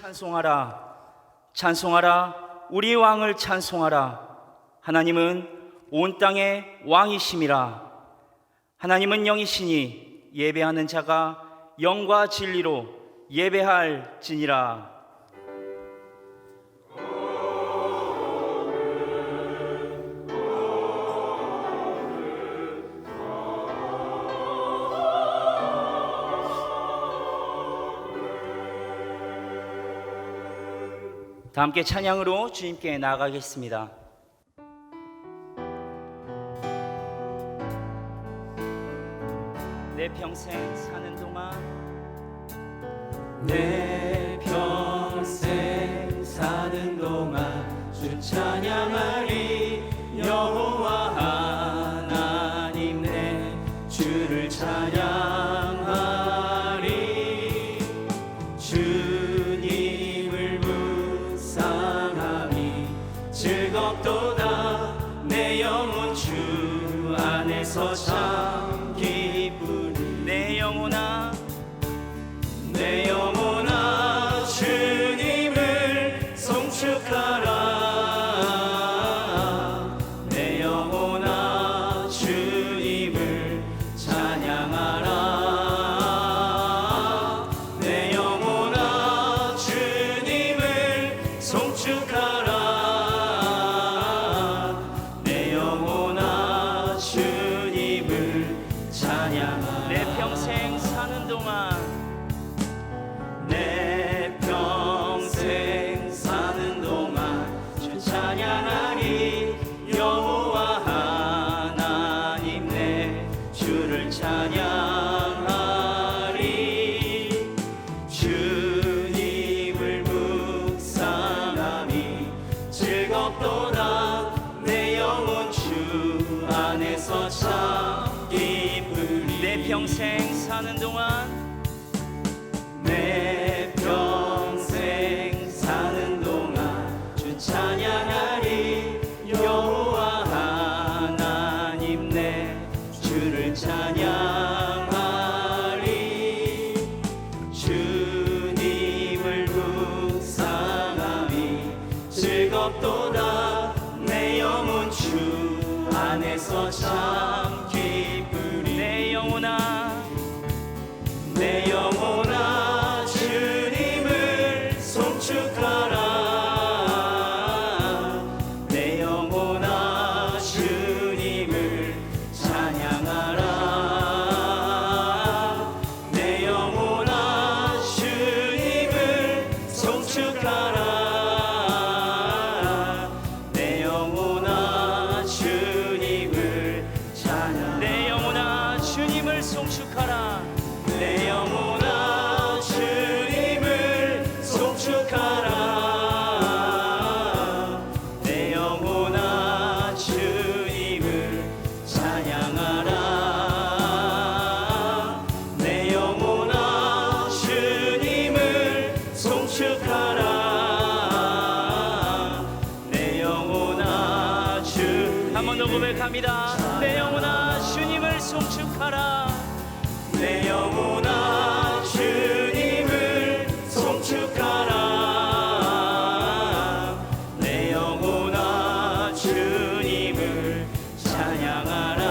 찬송하라. 찬송하라. 우리 왕을 찬송하라. 하나님은 온 땅의 왕이심이라. 하나님은 영이시니 예배하는 자가 영과 진리로 예배할지니라. 다 함께 찬양으로 주님께 나아가겠습니다. 내 평생 사는 동안 내 평생 사는 동안 주 찬양하리. 여호와 하나님 내 주를 찬양하리. 주님을 묵상함이 즐겁도다. 내 영혼 주 안에서 참 기쁘리. 내 영혼아 내 영혼아 주님을 송축하라. 내 영혼아 주님을 찬양하라. 내 영혼아 주님을 송축하라. 내 영혼아 주님을 찬양하라. 내 평생 사는 동안 내 평생 사는 동안 주 찬양하리. 여호와 하나님 내 주를 찬양하리. 주님을 묵상함이 즐겁도다. 내 영혼 주 안에서 참 기쁘리. 내 평생 사는 동안 내 평생 사는 동안 주 찬양하리. 여호와 하나님 내 주를 찬양하리. 주님을 묵상함이 즐겁도다. 내 영혼 주 안에서 참 기쁘리. 내 영혼아 내 영혼아 주님을 송축하라. 내 영혼아 주님을 찬양하라. 내 영혼아 주님을 송축하라. 내 영혼아 주님을 찬양하라. 내 영혼아 주님을 송축하라. 내 영혼아 주님을 송축하라. 내 영혼아 주님을 찬양하라. 내 영혼아 주님을 송축하라. 내 영혼아 주. 한 번 더 고백합니다. 내 영혼아 주님을 송축하라. 내 영혼아 주님을 송축하라. 내 영혼아 주님을 찬양하라.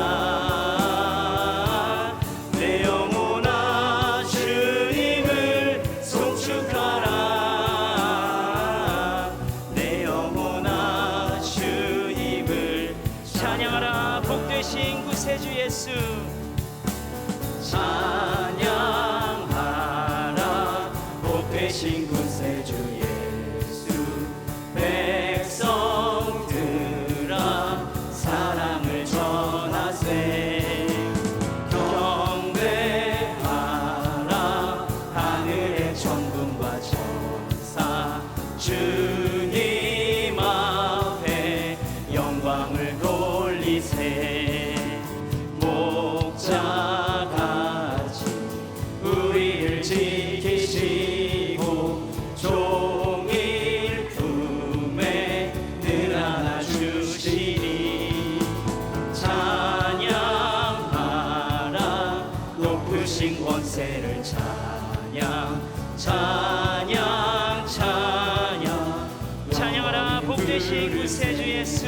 내 영혼아 주님을 송축하라. 내 영혼아 주님을 찬양하라. 복되신 구세주 예수. 찬양하라. 복되신 구세주 예수. 백성들아 사랑을 전하세. 경배하라. 하늘의 천군과 천사 주님 앞에 영광을 돌리세. 목자같이 우리를 지키시고 종일 품에 늘 안아주시니. 찬양하라. 높으신 권세를 찬양 찬양 찬양 되신 구세주 예수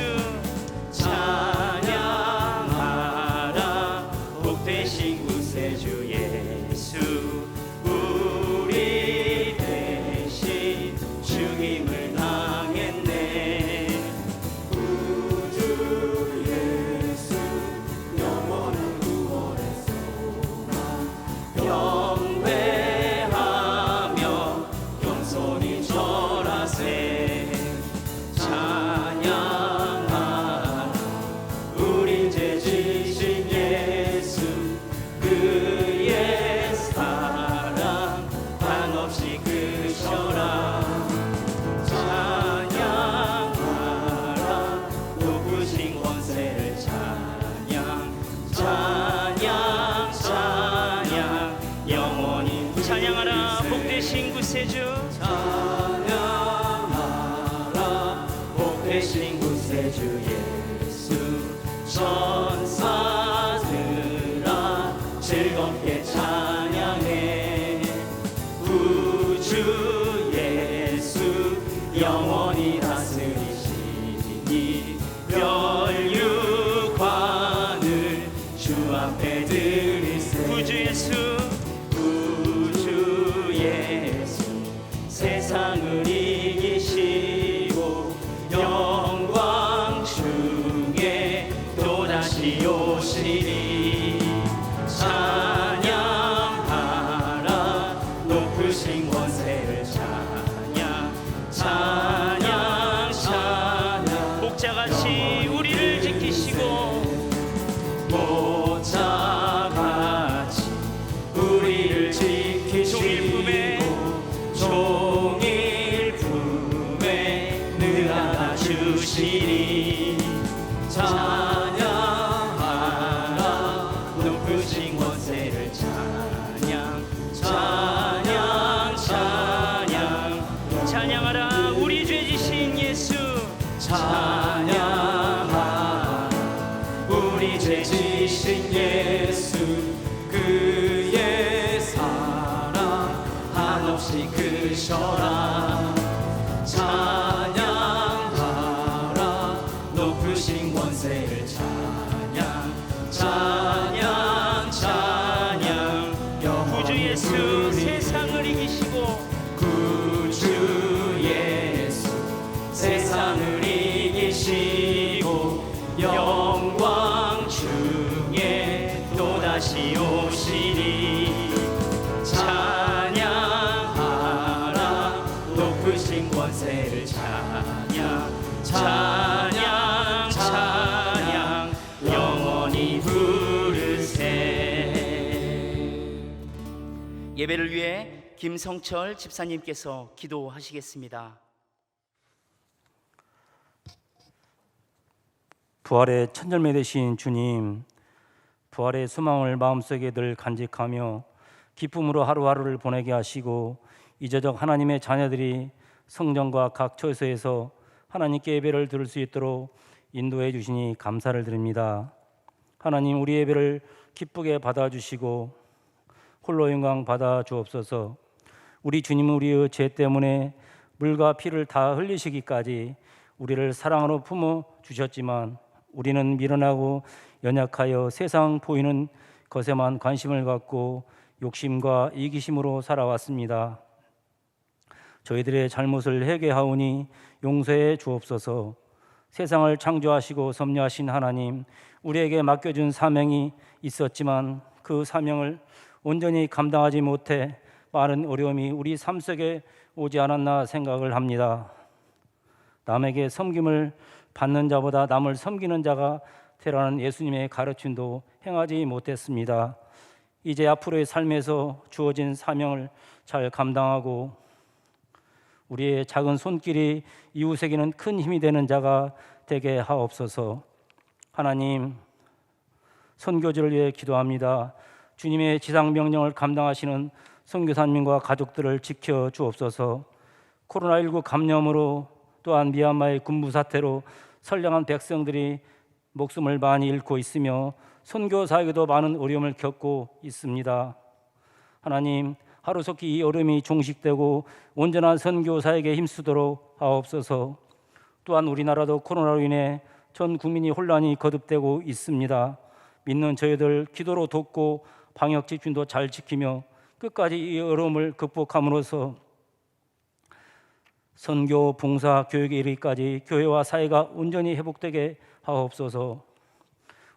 찬양하라 복되신 구세주 예수 우리 대신 죽임을 당했네 구주 예수 영원한 구원의 소망 경배하며 겸손히 절하세 찬양하라 우리 죄 지신 예수 그의 사랑 한없이 크셔라 찬양하라 높으신 권세를 찬양 찬양 찬양 영원히 찬양하라 복되신 구세주 찬양하라 복되신 구세주 예수 천사들아 즐겁게 찬양해 구주 예수 영원히 다스리시니 멸류관을 주 앞에 드리세 구주 예수 구주 예수 세상을 이기시고 영광 중에 또다시 오시리 찬양하라 높으신 권세를 찬양 찬양 찬양 목자같이 우리를 지키시고 모자같이 우리를 지키시고 종일 품에 늘 안아주시리 찬양하라 높으신 권세를 찬양 찬양 찬양 찬양하라 우리 죄 지신 예수 찬양하라 우리 죄 지신 예수 그의 사랑 한없이 크셔라 찬양하라 높으신 권세를 찬양 찬양 찬양 구주 예수 영원히 세상을 이기시고 구주 예수 세상을 이기시고 영광 중에 또다시 오시리 찬양하라 높으신 권세를 찬양 찬양 찬양 영원히 부르세 예배를 위해 김성철 집사님께서 기도하시겠습니다. 부활의 첫열매 되신 주님, 부활의 소망을 마음속에 늘 간직하며 기쁨으로 하루하루를 보내게 하시고 이제적 하나님의 자녀들이 성전과 각 처소에서 하나님께 예배를 드릴 수 있도록 인도해 주시니 감사를 드립니다. 하나님, 우리 예배를 기쁘게 받아주시고 홀로 영광 받아 주옵소서. 우리 주님은 우리의 죄 때문에 물과 피를 다 흘리시기까지 우리를 사랑으로 품어 주셨지만 우리는 미련하고 연약하여 세상 보이는 것에만 관심을 갖고 욕심과 이기심으로 살아왔습니다. 저희들의 잘못을 회개하오니 용서해 주옵소서. 세상을 창조하시고 섭리하신 하나님, 우리에게 맡겨준 사명이 있었지만 그 사명을 온전히 감당하지 못해 많은 어려움이 우리 삶 속에 오지 않았나 생각을 합니다. 남에게 섬김을 받는 자보다 남을 섬기는 자가 되라는 예수님의 가르침도 행하지 못했습니다. 이제 앞으로의 삶에서 주어진 사명을 잘 감당하고 우리의 작은 손길이 이웃에게는 큰 힘이 되는 자가 되게 하옵소서. 하나님, 선교지를 위해 기도합니다. 주님의 지상 명령을 감당하시는 선교사님과 가족들을 지켜 주옵소서. 코로나19 감염으로 또한 미얀마의 군부 사태로 선량한 백성들이 목숨을 많이 잃고 있으며 선교사에게도 많은 어려움을 겪고 있습니다. 하나님, 하루속히 이 어려움이 종식되고 온전한 선교사에게 힘쓰도록 하옵소서. 또한 우리나라도 코로나로 인해 전 국민이 혼란이 거듭되고 있습니다. 믿는 저희들 기도로 돕고 방역 지침도 잘 지키며 끝까지 이 어려움을 극복함으로써 선교, 봉사, 교육에 이르기까지 교회와 사회가 온전히 회복되게 하옵소서.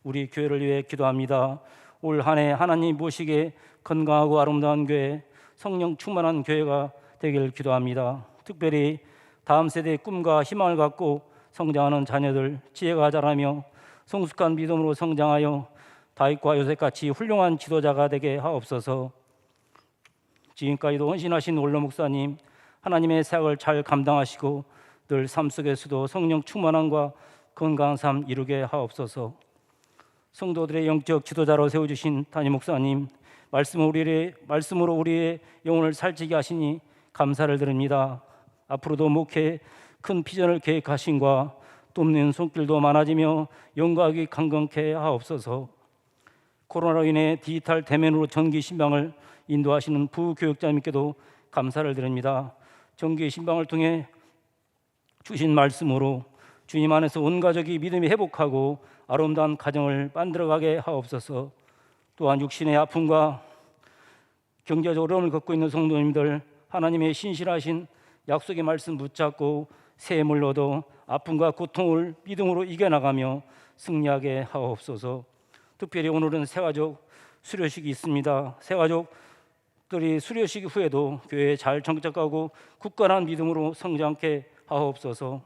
우리 교회를 위해 기도합니다. 올 한 해 하나님 모시게 건강하고 아름다운 교회, 성령 충만한 교회가 되길 기도합니다. 특별히 다음 세대의 꿈과 희망을 갖고 성장하는 자녀들 지혜가 자라며 성숙한 믿음으로 성장하여 다윗과 요셉같이 훌륭한 지도자가 되게 하옵소서. 지금까지도 헌신하신 원로 목사님, 하나님의 사역을 잘 감당하시고 늘 삶 속에서도 성령 충만함과 건강한 삶 이루게 하옵소서. 성도들의 영적 지도자로 세워주신 담임 목사님, 말씀으로 우리의 영혼을 살찌게 하시니 감사를 드립니다. 앞으로도 목회에 큰 비전을 계획하신과 돕는 손길도 많아지며 영광이 강건케 하옵소서. 코로나로 인해 디지털 대면으로 전기 신방을 인도하시는 부교육자님께도 감사를 드립니다. 전기 신방을 통해 주신 말씀으로 주님 안에서 온 가족이 믿음이 회복하고 아름다운 가정을 만들어가게 하옵소서. 또한 육신의 아픔과 경제적 어려움을 겪고 있는 성도님들, 하나님의 신실하신 약속의 말씀 붙잡고 새 힘을 얻어 아픔과 고통을 믿음으로 이겨나가며 승리하게 하옵소서. 특별히 오늘은 새가족 수료식이 있습니다. 새가족들이 수료식 후에도 교회에 잘 정착하고 굳건한 믿음으로 성장케 하옵소서.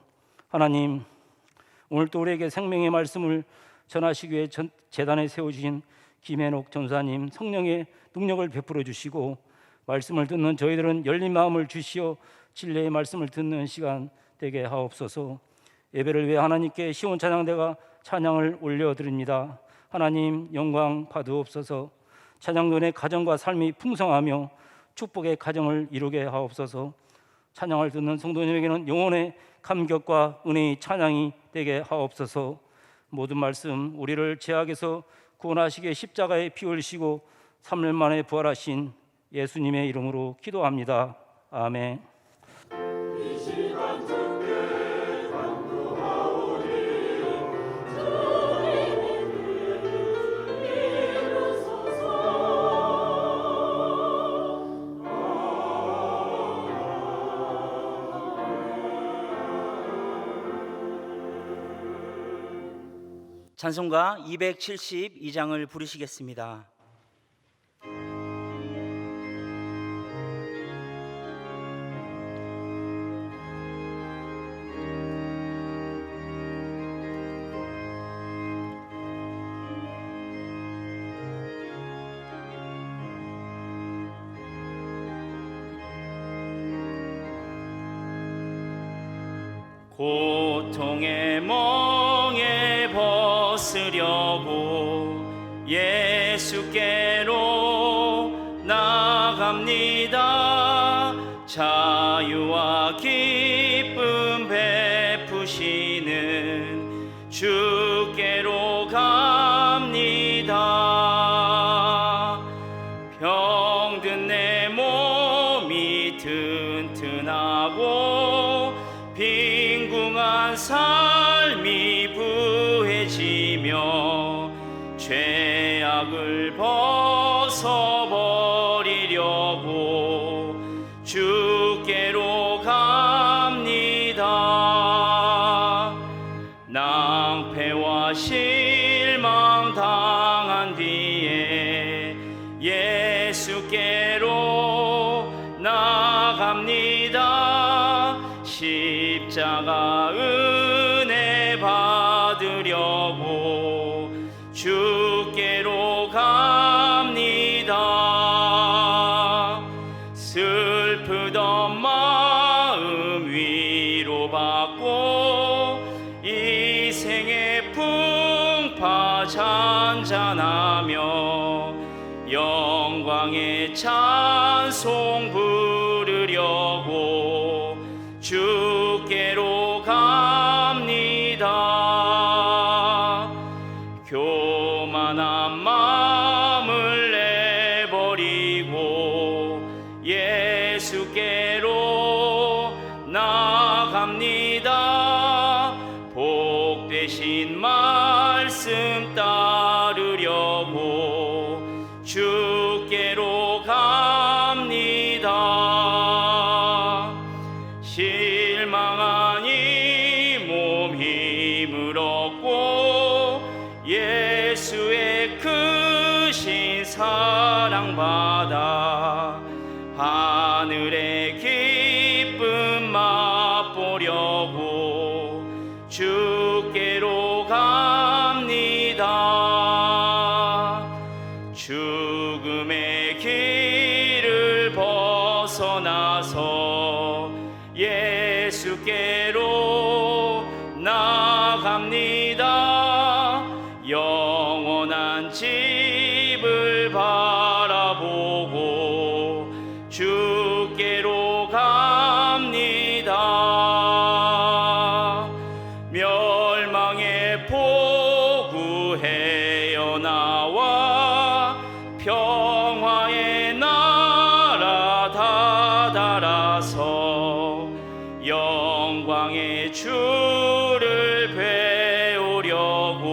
하나님, 오늘도 우리에게 생명의 말씀을 전하시기 위해 재단에 세워주신 김해녹 전사님, 성령의 능력을 베풀어 주시고 말씀을 듣는 저희들은 열린 마음을 주시어 진리의 말씀을 듣는 시간 되게 하옵소서. 예배를 위해 하나님께 시온 찬양대가 찬양을 올려드립니다. 하나님 영광 받으옵소서. 찬양전의 가정과 삶이 풍성하며 축복의 가정을 이루게 하옵소서. 찬양을 듣는 성도님에게는 영혼의 감격과 은혜의 찬양이 되게 하옵소서. 모든 말씀 우리를 죄악에서 구원하시게 십자가에 피 흘리시고 3년 만에 부활하신 예수님의 이름으로 기도합니다. 아멘. 찬송가 272장을 부르시겠습니다. 고통의 멍에 벗으려고 예수께로 나갑니다. 자유와 기쁨 베푸시는 주께로 갑니다. 병든 내 몸이 튼튼하고 빈궁한 삶이 부해지며 죄악을 벗어버리려고 주께로 갑니다. 낭패와 실망 당한 뒤에 예수께로 나갑니다. 십자가 은혜 받으려고 주께로 갑니다. 슬프던 마음 위로받고 이 생의 풍파 잔잔하며 영광의 찬송 부르려고 주께로 갑니다. 교만한 마음을 내버리고 예수께로 나갑니다. 주께로 갑니다. 실망하니 몸 힘을 얻고 예수의 크신 사랑 받아 하늘의 기쁨 맛보려고 주께로 갑니다. 죽음의 길을 벗어나서 예수께로 나갑니다. 영원한 집을 바라보고 주께로 갑니다. 멸망의 포구 헤어나와 평화의 나라 다다라서 영광의 주를 배우려고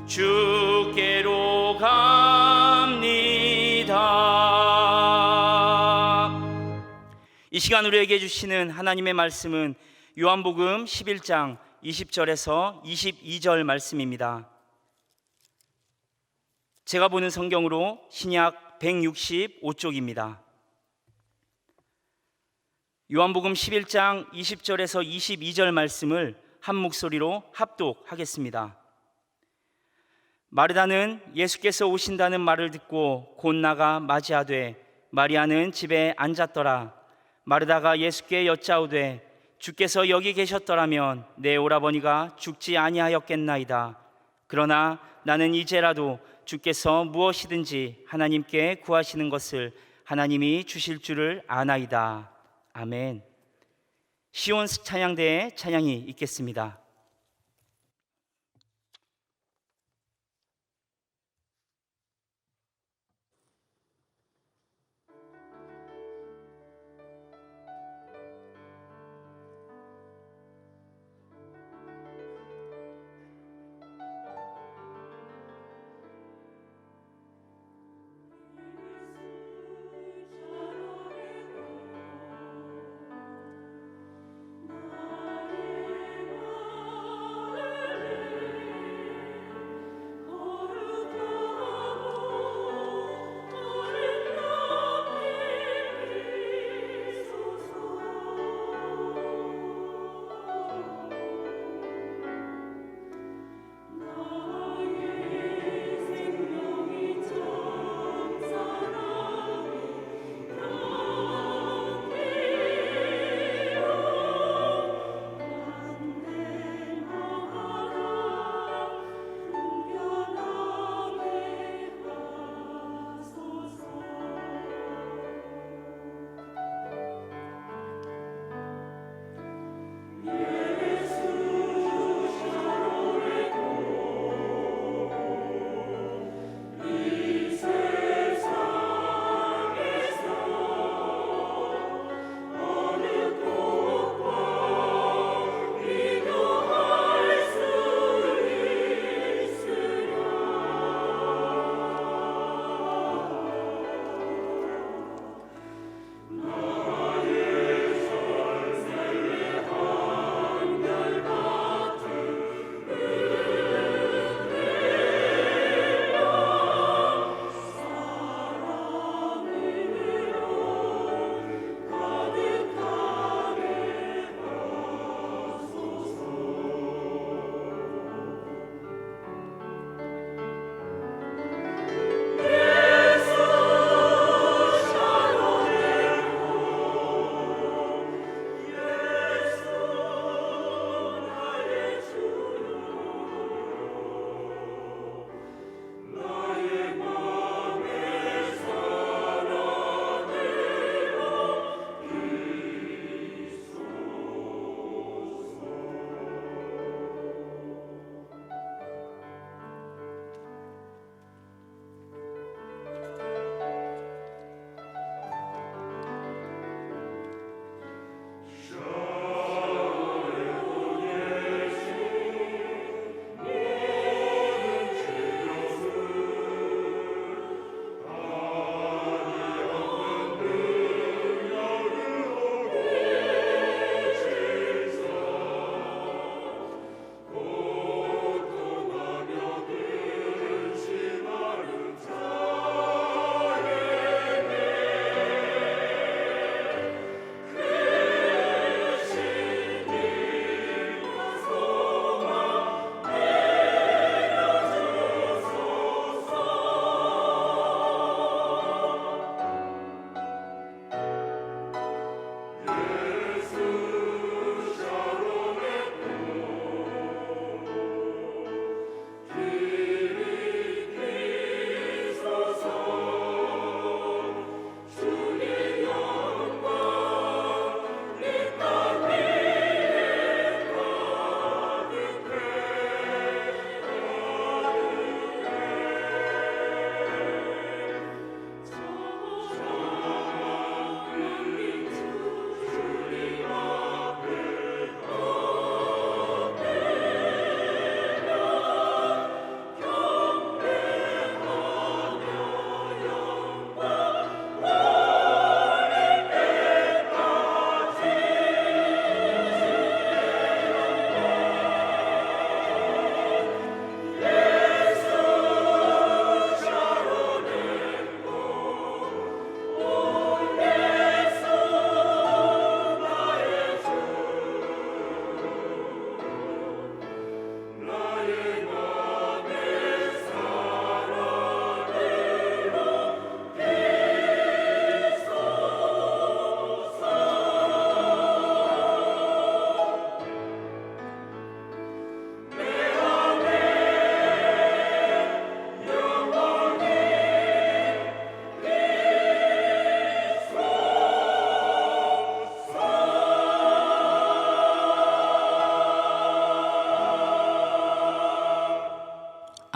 주께로 갑니다. 이 시간 우리에게 주시는 하나님의 말씀은 요한복음 11장 20절에서 22절 말씀입니다. 제가 보는 성경으로 신약 165쪽입니다. 요한복음 11장 20절에서 22절 말씀을 한 목소리로 합독하겠습니다. 마르다는 예수께서 오신다는 말을 듣고 곧 나가 맞이하되 마리아는 집에 앉았더라. 마르다가 예수께 여짜오되 주께서 여기 계셨더라면 내 오라버니가 죽지 아니하였겠나이다. 그러나 나는 이제라도 주께서 무엇이든지 하나님께 구하시는 것을 하나님이 주실 줄을 아나이다. 아멘. 시온 찬양대의 찬양이 있겠습니다.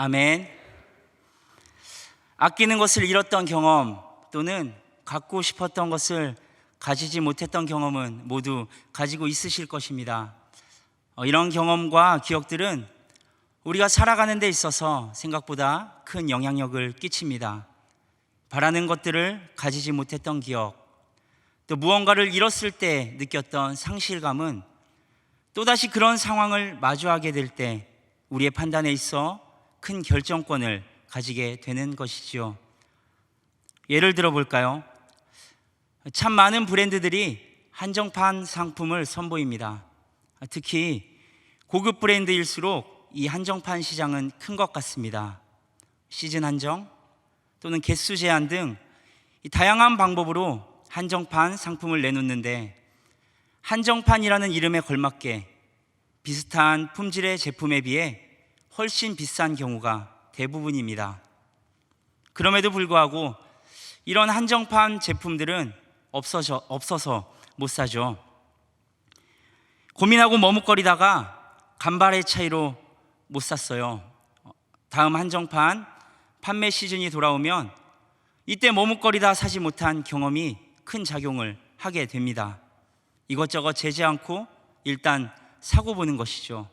아멘. 아끼는 것을 잃었던 경험 또는 갖고 싶었던 것을 가지지 못했던 경험은 모두 가지고 있으실 것입니다. 이런 경험과 기억들은 우리가 살아가는 데 있어서 생각보다 큰 영향력을 끼칩니다. 바라는 것들을 가지지 못했던 기억, 또 무언가를 잃었을 때 느꼈던 상실감은 또다시 그런 상황을 마주하게 될 때 우리의 판단에 있어 큰 결정권을 가지게 되는 것이지요. 예를 들어 볼까요? 참 많은 브랜드들이 한정판 상품을 선보입니다. 특히 고급 브랜드일수록 이 한정판 시장은 큰 것 같습니다. 시즌 한정 또는 개수 제한 등 다양한 방법으로 한정판 상품을 내놓는데, 한정판이라는 이름에 걸맞게 비슷한 품질의 제품에 비해 훨씬 비싼 경우가 대부분입니다. 그럼에도 불구하고 이런 한정판 제품들은 없어서 못 사죠. 고민하고 머뭇거리다가 간발의 차이로 못 샀어요. 다음 한정판 판매 시즌이 돌아오면 이때 머뭇거리다 사지 못한 경험이 큰 작용을 하게 됩니다. 이것저것 재지 않고 일단 사고 보는 것이죠.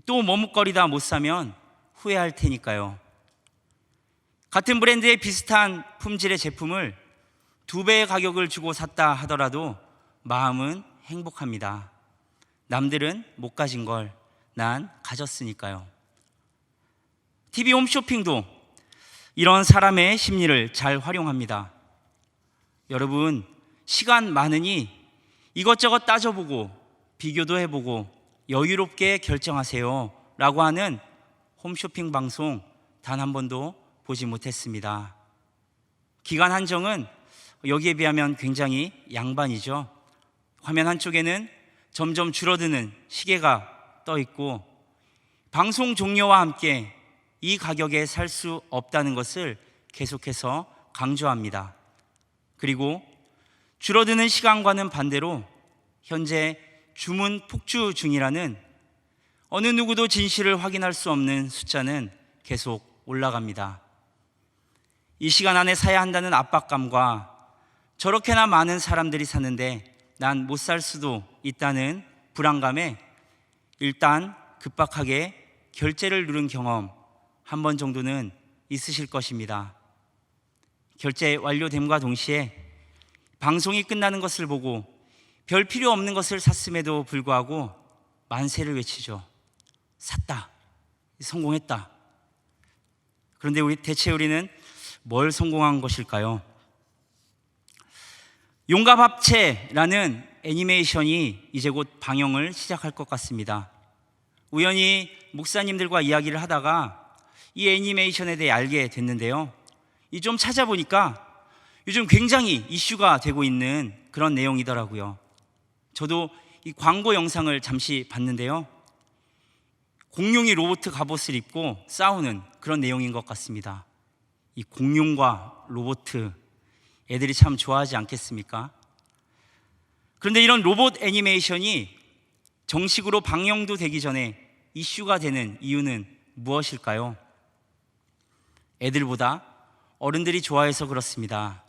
또 머뭇거리다 못 사면 후회할 테니까요. 같은 브랜드의 비슷한 품질의 제품을 2배의 가격을 주고 샀다 하더라도 마음은 행복합니다. 남들은 못 가진 걸 난 가졌으니까요. TV 홈쇼핑도 이런 사람의 심리를 잘 활용합니다. 여러분, 시간 많으니 이것저것 따져보고 비교도 해보고 여유롭게 결정하세요 라고 하는 홈쇼핑 방송 단 한 번도 보지 못했습니다. 기간 한정은 여기에 비하면 굉장히 양반이죠. 화면 한쪽에는 점점 줄어드는 시계가 떠 있고 방송 종료와 함께 이 가격에 살 수 없다는 것을 계속해서 강조합니다. 그리고 줄어드는 시간과는 반대로 현재 주문 폭주 중이라는 어느 누구도 진실을 확인할 수 없는 숫자는 계속 올라갑니다. 이 시간 안에 사야 한다는 압박감과 저렇게나 많은 사람들이 사는데 난 못 살 수도 있다는 불안감에 일단 급박하게 결제를 누른 경험 한 번 정도는 있으실 것입니다. 결제 완료됨과 동시에 방송이 끝나는 것을 보고 별 필요 없는 것을 샀음에도 불구하고 만세를 외치죠. 샀다. 성공했다. 그런데 대체 우리는 뭘 성공한 것일까요? 용갑합체라는 애니메이션이 이제 곧 방영을 시작할 것 같습니다. 우연히 목사님들과 이야기를 하다가 이 애니메이션에 대해 알게 됐는데요. 좀 찾아보니까 요즘 굉장히 이슈가 되고 있는 그런 내용이더라고요. 저도 이 광고 영상을 잠시 봤는데요. 공룡이 로봇 갑옷을 입고 싸우는 그런 내용인 것 같습니다. 이 공룡과 로봇, 애들이 참 좋아하지 않겠습니까? 그런데 이런 로봇 애니메이션이 정식으로 방영도 되기 전에 이슈가 되는 이유는 무엇일까요? 애들보다 어른들이 좋아해서 그렇습니다.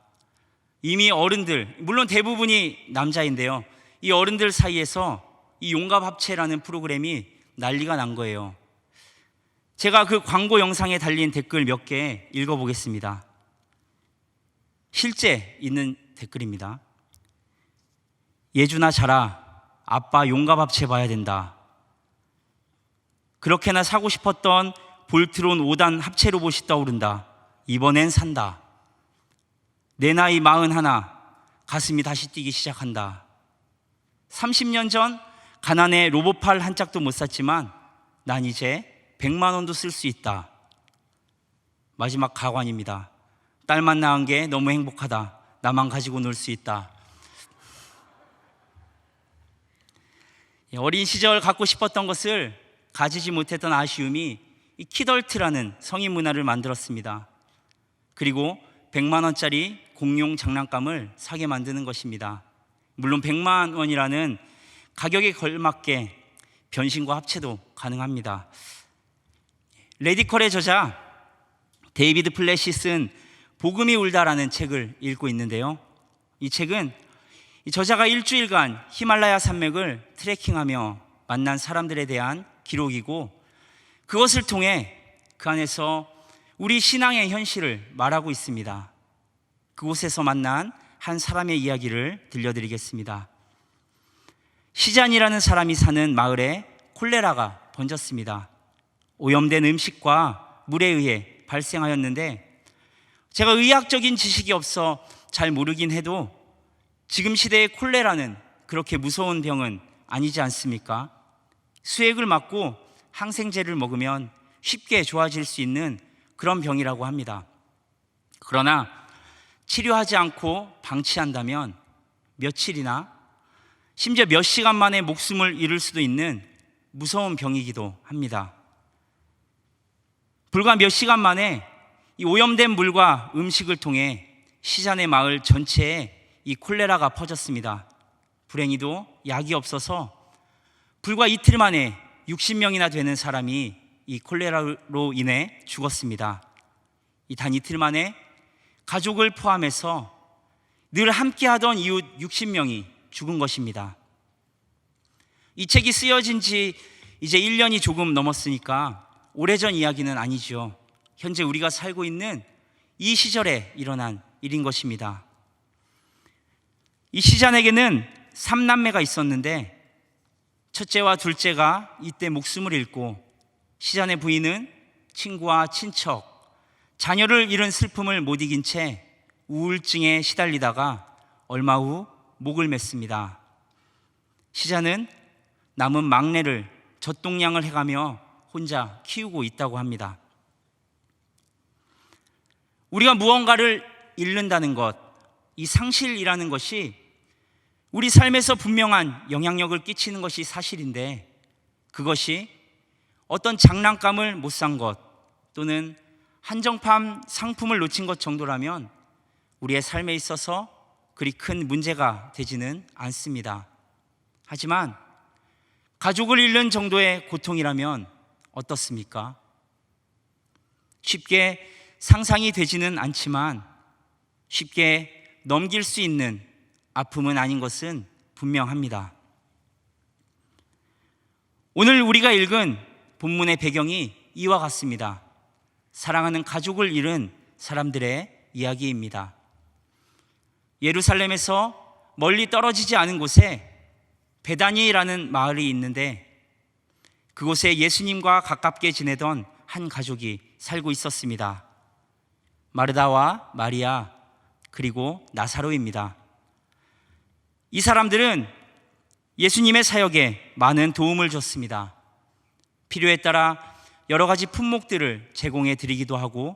이미 어른들, 물론 대부분이 남자인데요, 이 어른들 사이에서 이 용갑합체라는 프로그램이 난리가 난 거예요. 제가 그 광고 영상에 달린 댓글 몇 개 읽어보겠습니다. 실제 있는 댓글입니다. 예준아 자라, 아빠 용갑합체 봐야 된다. 그렇게나 사고 싶었던 볼트론 5단 합체 로봇이 떠오른다. 이번엔 산다. 내 나이 41, 가슴이 다시 뛰기 시작한다. 30년 전 가난해 로봇팔 한 짝도 못 샀지만 난 이제 100만 원도 쓸 수 있다. 마지막 가관입니다. 딸만 낳은 게 너무 행복하다. 나만 가지고 놀 수 있다. 어린 시절 갖고 싶었던 것을 가지지 못했던 아쉬움이 이 키덜트라는 성인 문화를 만들었습니다. 그리고 100만 원짜리 공룡 장난감을 사게 만드는 것입니다. 물론 100만 원이라는 가격에 걸맞게 변신과 합체도 가능합니다. 레디컬의 저자 데이비드 플래시 쓴 복음이 울다라는 책을 읽고 있는데요. 이 책은 이 저자가 일주일간 히말라야 산맥을 트레킹하며 만난 사람들에 대한 기록이고, 그것을 통해 그 안에서 우리 신앙의 현실을 말하고 있습니다. 그곳에서 만난 한 사람의 이야기를 들려드리겠습니다. 시잔이라는 사람이 사는 마을에 콜레라가 번졌습니다. 오염된 음식과 물에 의해 발생하였는데, 제가 의학적인 지식이 없어 잘 모르긴 해도 지금 시대의 콜레라는 그렇게 무서운 병은 아니지 않습니까? 수액을 맞고 항생제를 먹으면 쉽게 좋아질 수 있는 그런 병이라고 합니다. 그러나 치료하지 않고 방치한다면 며칠이나 심지어 몇 시간 만에 목숨을 잃을 수도 있는 무서운 병이기도 합니다. 불과 몇 시간 만에 이 오염된 물과 음식을 통해 시잔의 마을 전체에 이 콜레라가 퍼졌습니다. 불행히도 약이 없어서 불과 이틀 만에 60명이나 되는 사람이 이 콜레라로 인해 죽었습니다. 이 단 이틀 만에 가족을 포함해서 늘 함께하던 이웃 60명이 죽은 것입니다. 이 책이 쓰여진 지 이제 1년이 조금 넘었으니까 오래전 이야기는 아니죠. 현재 우리가 살고 있는 이 시절에 일어난 일인 것입니다. 이 시잔에게는 3남매가 있었는데 첫째와 둘째가 이때 목숨을 잃고, 시잔의 부인은 친구와 친척, 자녀를 잃은 슬픔을 못 이긴 채 우울증에 시달리다가 얼마 후 목을 맸습니다. 시잔은 남은 막내를 젖동량을 해가며 혼자 키우고 있다고 합니다. 우리가 무언가를 잃는다는 것, 이 상실이라는 것이 우리 삶에서 분명한 영향력을 끼치는 것이 사실인데, 그것이 어떤 장난감을 못 산 것 또는 한정판 상품을 놓친 것 정도라면 우리의 삶에 있어서 그리 큰 문제가 되지는 않습니다. 하지만 가족을 잃는 정도의 고통이라면 어떻습니까? 쉽게 상상이 되지는 않지만 쉽게 넘길 수 있는 아픔은 아닌 것은 분명합니다. 오늘 우리가 읽은 본문의 배경이 이와 같습니다. 사랑하는 가족을 잃은 사람들의 이야기입니다. 예루살렘에서 멀리 떨어지지 않은 곳에 베다니라는 마을이 있는데, 그곳에 예수님과 가깝게 지내던 한 가족이 살고 있었습니다. 마르다와 마리아 그리고 나사로입니다. 이 사람들은 예수님의 사역에 많은 도움을 줬습니다. 필요에 따라 여러 가지 품목들을 제공해 드리기도 하고,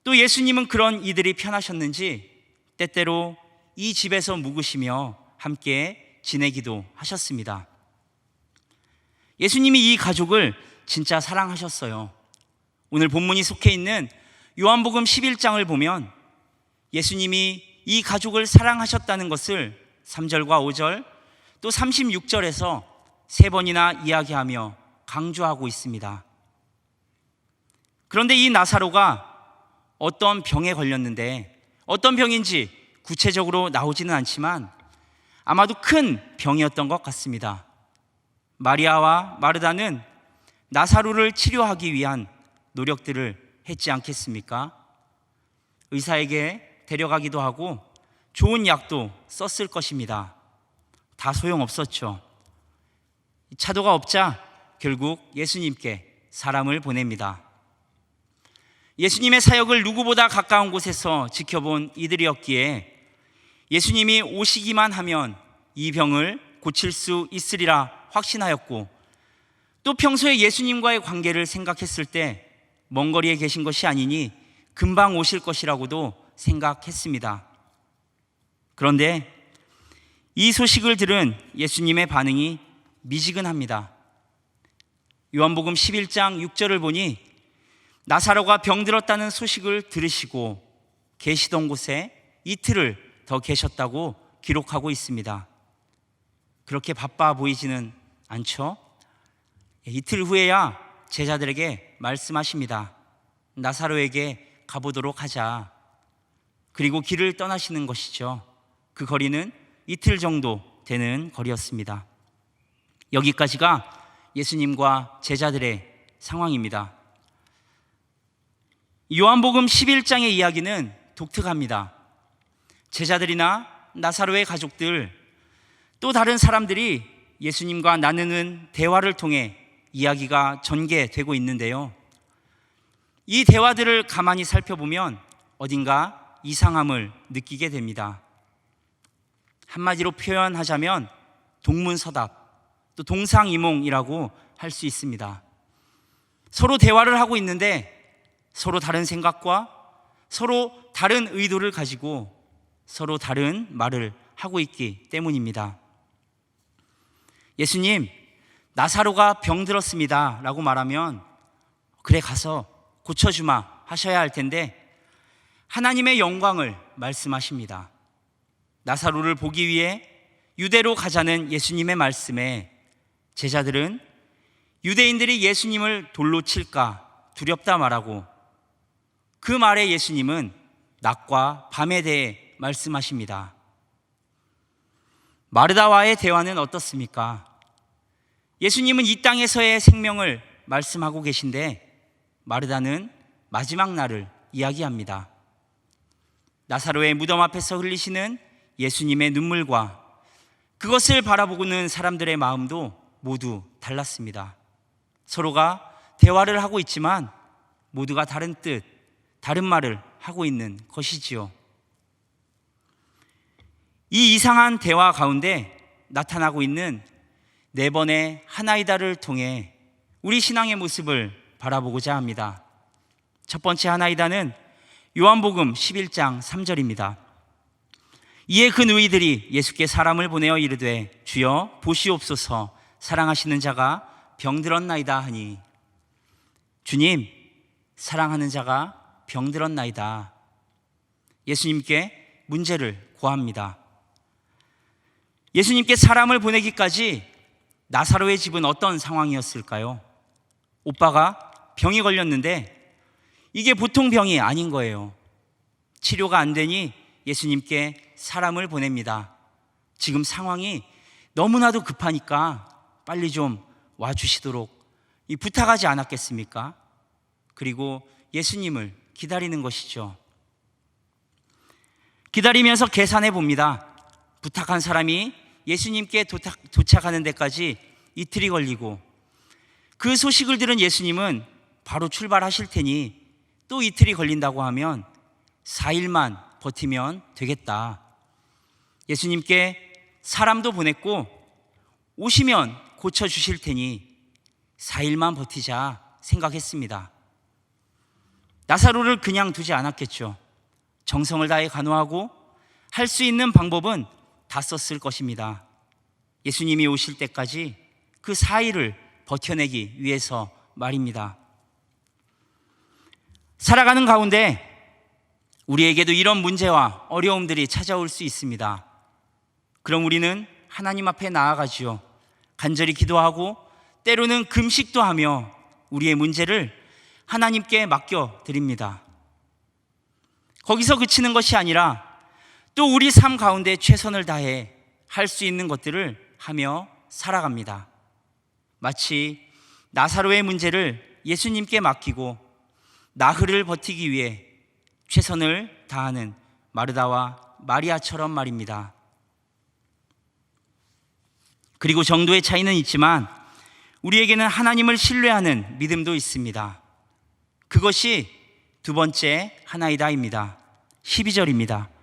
또 예수님은 그런 이들이 편하셨는지 때때로 이 집에서 묵으시며 함께 지내기도 하셨습니다. 예수님이 이 가족을 진짜 사랑하셨어요. 오늘 본문이 속해 있는 요한복음 11장을 보면 예수님이 이 가족을 사랑하셨다는 것을 3절과 5절 또 36절에서 3번이나 이야기하며 강조하고 있습니다. 그런데 이 나사로가 어떤 병에 걸렸는데, 어떤 병인지 구체적으로 나오지는 않지만 아마도 큰 병이었던 것 같습니다. 마리아와 마르다는 나사로를 치료하기 위한 노력들을 했지 않겠습니까? 의사에게 데려가기도 하고 좋은 약도 썼을 것입니다. 다 소용없었죠. 차도가 없자 결국 예수님께 사람을 보냅니다. 예수님의 사역을 누구보다 가까운 곳에서 지켜본 이들이었기에 예수님이 오시기만 하면 이 병을 고칠 수 있으리라 확신하였고, 또 평소에 예수님과의 관계를 생각했을 때 먼 거리에 계신 것이 아니니 금방 오실 것이라고도 생각했습니다. 그런데 이 소식을 들은 예수님의 반응이 미지근합니다. 요한복음 11장 6절을 보니 나사로가 병들었다는 소식을 들으시고 계시던 곳에 이틀을 더 계셨다고 기록하고 있습니다. 그렇게 바빠 보이지는 않죠? 이틀 후에야 제자들에게 말씀하십니다. 나사로에게 가보도록 하자. 그리고 길을 떠나시는 것이죠. 그 거리는 이틀 정도 되는 거리였습니다. 여기까지가 예수님과 제자들의 상황입니다. 요한복음 11장의 이야기는 독특합니다. 제자들이나 나사로의 가족들, 또 다른 사람들이 예수님과 나누는 대화를 통해 이야기가 전개되고 있는데요. 이 대화들을 가만히 살펴보면 어딘가 이상함을 느끼게 됩니다. 한마디로 표현하자면 동문서답, 또 동상이몽이라고 할 수 있습니다. 서로 대화를 하고 있는데 서로 다른 생각과 서로 다른 의도를 가지고 서로 다른 말을 하고 있기 때문입니다. 예수님, 나사로가 병들었습니다 라고 말하면 그래 가서 고쳐주마 하셔야 할 텐데 하나님의 영광을 말씀하십니다. 나사로를 보기 위해 유대로 가자는 예수님의 말씀에 제자들은 유대인들이 예수님을 돌로 칠까 두렵다 말하고, 그 말에 예수님은 낮과 밤에 대해 말씀하십니다. 마르다와의 대화는 어떻습니까? 예수님은 이 땅에서의 생명을 말씀하고 계신데 마르다는 마지막 날을 이야기합니다. 나사로의 무덤 앞에서 흘리시는 예수님의 눈물과 그것을 바라보고는 사람들의 마음도 모두 달랐습니다. 서로가 대화를 하고 있지만 모두가 다른 뜻, 다른 말을 하고 있는 것이지요. 이 이상한 대화 가운데 나타나고 있는 네 번의 하나이다를 통해 우리 신앙의 모습을 바라보고자 합니다. 첫 번째 하나이다는 요한복음 11장 3절입니다. 이에 그 누이들이 예수께 사람을 보내어 이르되 주여 보시옵소서, 사랑하시는 자가 병들었나이다 하니. 주님, 사랑하는 자가 병들었나이다. 예수님께 문제를 구합니다. 예수님께 사람을 보내기까지 나사로의 집은 어떤 상황이었을까요? 오빠가 병이 걸렸는데 이게 보통 병이 아닌 거예요. 치료가 안 되니 예수님께 사람을 보냅니다. 지금 상황이 너무나도 급하니까 빨리 좀 와주시도록 부탁하지 않았겠습니까? 그리고 예수님을 기다리는 것이죠. 기다리면서 계산해 봅니다. 부탁한 사람이 예수님께 도착하는 데까지 이틀이 걸리고, 그 소식을 들은 예수님은 바로 출발하실 테니 또 이틀이 걸린다고 하면 4일만 버티면 되겠다. 예수님께 사람도 보냈고 오시면 고쳐주실 테니 4일만 버티자 생각했습니다. 나사로를 그냥 두지 않았겠죠. 정성을 다해 간호하고 할 수 있는 방법은 다 썼을 것입니다. 예수님이 오실 때까지 그 4일을 버텨내기 위해서 말입니다. 살아가는 가운데 우리에게도 이런 문제와 어려움들이 찾아올 수 있습니다. 그럼 우리는 하나님 앞에 나아가지요. 간절히 기도하고 때로는 금식도 하며 우리의 문제를 하나님께 맡겨드립니다. 거기서 그치는 것이 아니라 또 우리 삶 가운데 최선을 다해 할 수 있는 것들을 하며 살아갑니다. 마치 나사로의 문제를 예수님께 맡기고 나흘을 버티기 위해 최선을 다하는 마르다와 마리아처럼 말입니다. 그리고 정도의 차이는 있지만 우리에게는 하나님을 신뢰하는 믿음도 있습니다. 그것이 두 번째 하나이다입니다. 12절입니다.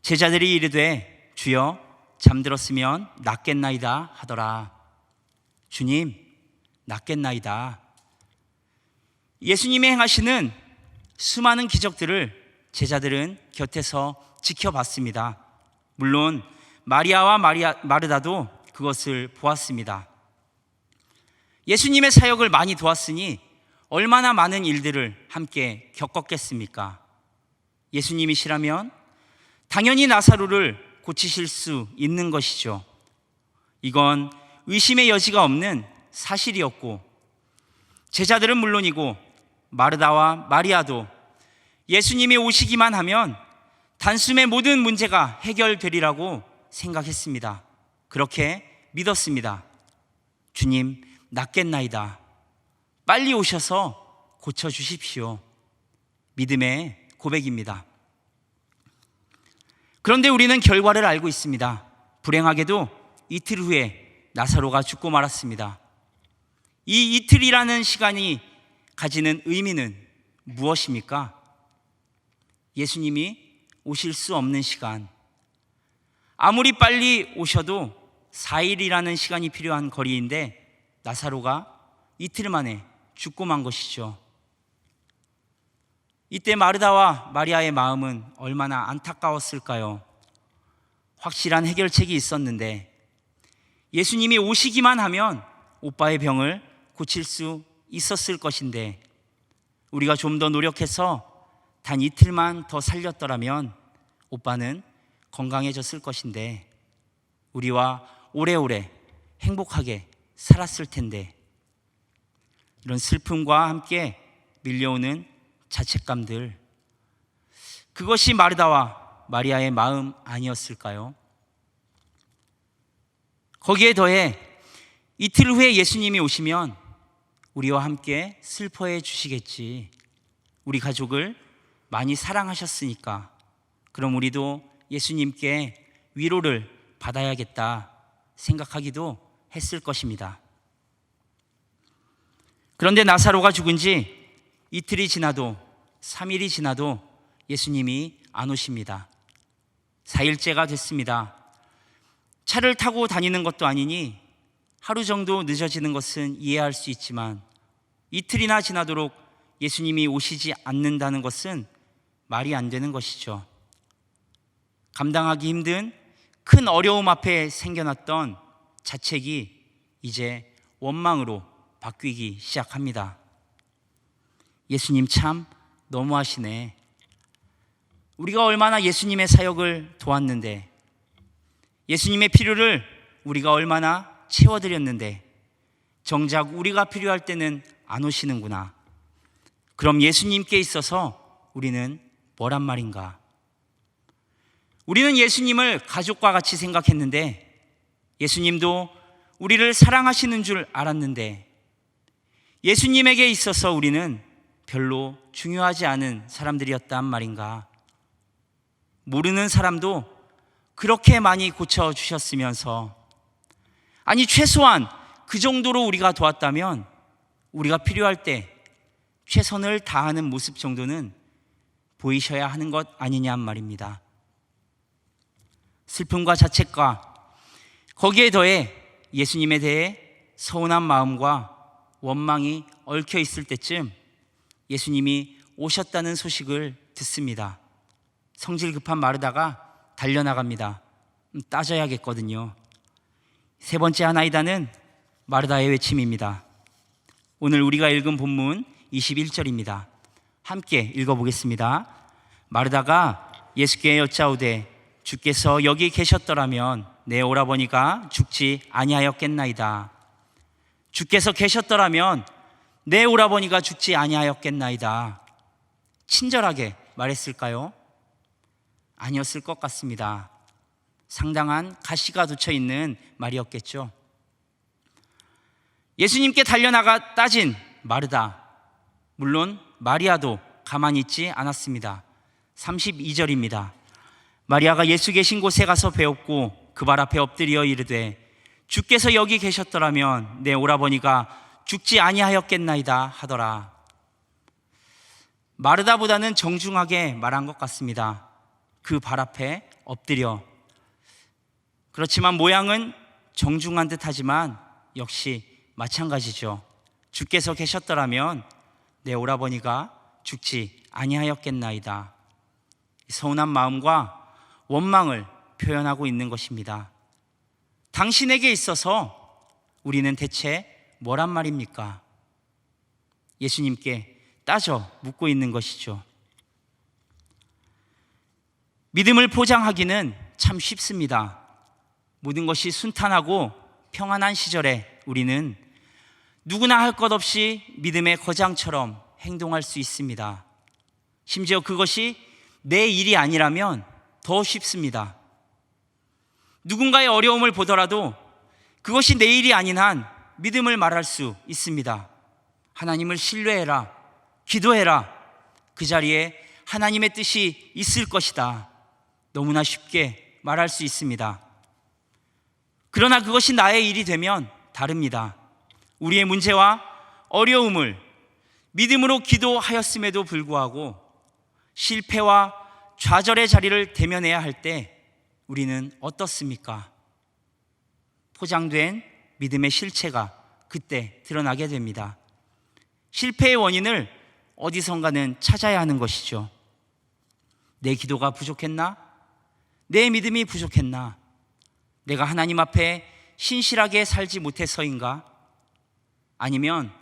제자들이 이르되 주여 잠들었으면 낫겠나이다 하더라. 주님, 낫겠나이다. 예수님이 행하시는 수많은 기적들을 제자들은 곁에서 지켜봤습니다. 물론 마리아와 마르다도 그것을 보았습니다. 예수님의 사역을 많이 도왔으니 얼마나 많은 일들을 함께 겪었겠습니까? 예수님이시라면 당연히 나사로를 고치실 수 있는 것이죠. 이건 의심의 여지가 없는 사실이었고, 제자들은 물론이고 마르다와 마리아도 예수님이 오시기만 하면 단숨에 모든 문제가 해결되리라고 생각했습니다. 그렇게 믿었습니다. 주님, 낫겠나이다. 빨리 오셔서 고쳐주십시오. 믿음의 고백입니다. 그런데 우리는 결과를 알고 있습니다. 불행하게도 이틀 후에 나사로가 죽고 말았습니다. 이 이틀이라는 시간이 가지는 의미는 무엇입니까? 예수님이 오실 수 없는 시간, 아무리 빨리 오셔도 4일이라는 시간이 필요한 거리인데 나사로가 이틀 만에 죽고 만 것이죠. 이때 마르다와 마리아의 마음은 얼마나 안타까웠을까요? 확실한 해결책이 있었는데 예수님이 오시기만 하면 오빠의 병을 고칠 수 있었을 것인데 우리가 좀 더 노력해서 단 이틀만 더 살렸더라면 오빠는 건강해졌을 것인데 우리와 오래오래 행복하게 살았을 텐데 이런 슬픔과 함께 밀려오는 자책감들, 그것이 마르다와 마리아의 마음 아니었을까요? 거기에 더해 이틀 후에 예수님이 오시면 우리와 함께 슬퍼해 주시겠지. 우리 가족을 많이 사랑하셨으니까 그럼 우리도 예수님께 위로를 받아야겠다 생각하기도 했을 것입니다. 그런데 나사로가 죽은 지 이틀이 지나도 3일이 지나도 예수님이 안 오십니다. 4일째가 됐습니다. 차를 타고 다니는 것도 아니니 하루 정도 늦어지는 것은 이해할 수 있지만 이틀이나 지나도록 예수님이 오시지 않는다는 것은 말이 안 되는 것이죠. 감당하기 힘든 큰 어려움 앞에 생겨났던 자책이 이제 원망으로 바뀌기 시작합니다. 예수님 참 너무하시네. 우리가 얼마나 예수님의 사역을 도왔는데, 예수님의 필요를 우리가 얼마나 채워드렸는데 정작 우리가 필요할 때는 안 오시는구나. 그럼 예수님께 있어서 우리는 뭐란 말인가? 우리는 예수님을 가족과 같이 생각했는데 예수님도 우리를 사랑하시는 줄 알았는데 예수님에게 있어서 우리는 별로 중요하지 않은 사람들이었단 말인가? 모르는 사람도 그렇게 많이 고쳐주셨으면서, 아니 최소한 그 정도로 우리가 도왔다면 우리가 필요할 때 최선을 다하는 모습 정도는 보이셔야 하는 것 아니냔 말입니다. 슬픔과 자책과 거기에 더해 예수님에 대해 서운한 마음과 원망이 얽혀 있을 때쯤 예수님이 오셨다는 소식을 듣습니다. 성질 급한 마르다가 달려나갑니다. 따져야겠거든요. 세 번째 하나이다는 마르다의 외침입니다. 오늘 우리가 읽은 본문 21절입니다. 함께 읽어보겠습니다. 마르다가 예수께 여짜오되 주께서 여기 계셨더라면 내 오라버니가 죽지 아니하였겠나이다. 주께서 계셨더라면 내 오라버니가 죽지 아니하였겠나이다. 친절하게 말했을까요? 아니었을 것 같습니다. 상당한 가시가 돋쳐 있는 말이었겠죠. 예수님께 달려나가 따진 마르다, 물론 마리아도 가만히 있지 않았습니다. 32절입니다. 마리아가 예수 계신 곳에 가서 배웠고 그 발 앞에 엎드려 이르되 주께서 여기 계셨더라면 내 오라버니가 죽지 아니하였겠나이다 하더라. 마르다보다는 정중하게 말한 것 같습니다. 그 발 앞에 엎드려. 그렇지만 모양은 정중한 듯하지만 역시 마찬가지죠. 주께서 계셨더라면 내 오라버니가 죽지 아니하였겠나이다. 서운한 마음과 원망을 표현하고 있는 것입니다. 당신에게 있어서 우리는 대체 뭐란 말입니까? 예수님께 따져 묻고 있는 것이죠. 믿음을 포장하기는 참 쉽습니다. 모든 것이 순탄하고 평안한 시절에 우리는 누구나 할 것 없이 믿음의 거장처럼 행동할 수 있습니다. 심지어 그것이 내 일이 아니라면 더 쉽습니다. 누군가의 어려움을 보더라도 그것이 내 일이 아닌 한 믿음을 말할 수 있습니다. 하나님을 신뢰해라, 기도해라, 그 자리에 하나님의 뜻이 있을 것이다. 너무나 쉽게 말할 수 있습니다. 그러나 그것이 나의 일이 되면 다릅니다. 우리의 문제와 어려움을 믿음으로 기도하였음에도 불구하고 실패와 좌절의 자리를 대면해야 할 때 우리는 어떻습니까? 포장된 믿음의 실체가 그때 드러나게 됩니다. 실패의 원인을 어디선가는 찾아야 하는 것이죠. 내 기도가 부족했나? 내 믿음이 부족했나? 내가 하나님 앞에 신실하게 살지 못해서인가? 아니면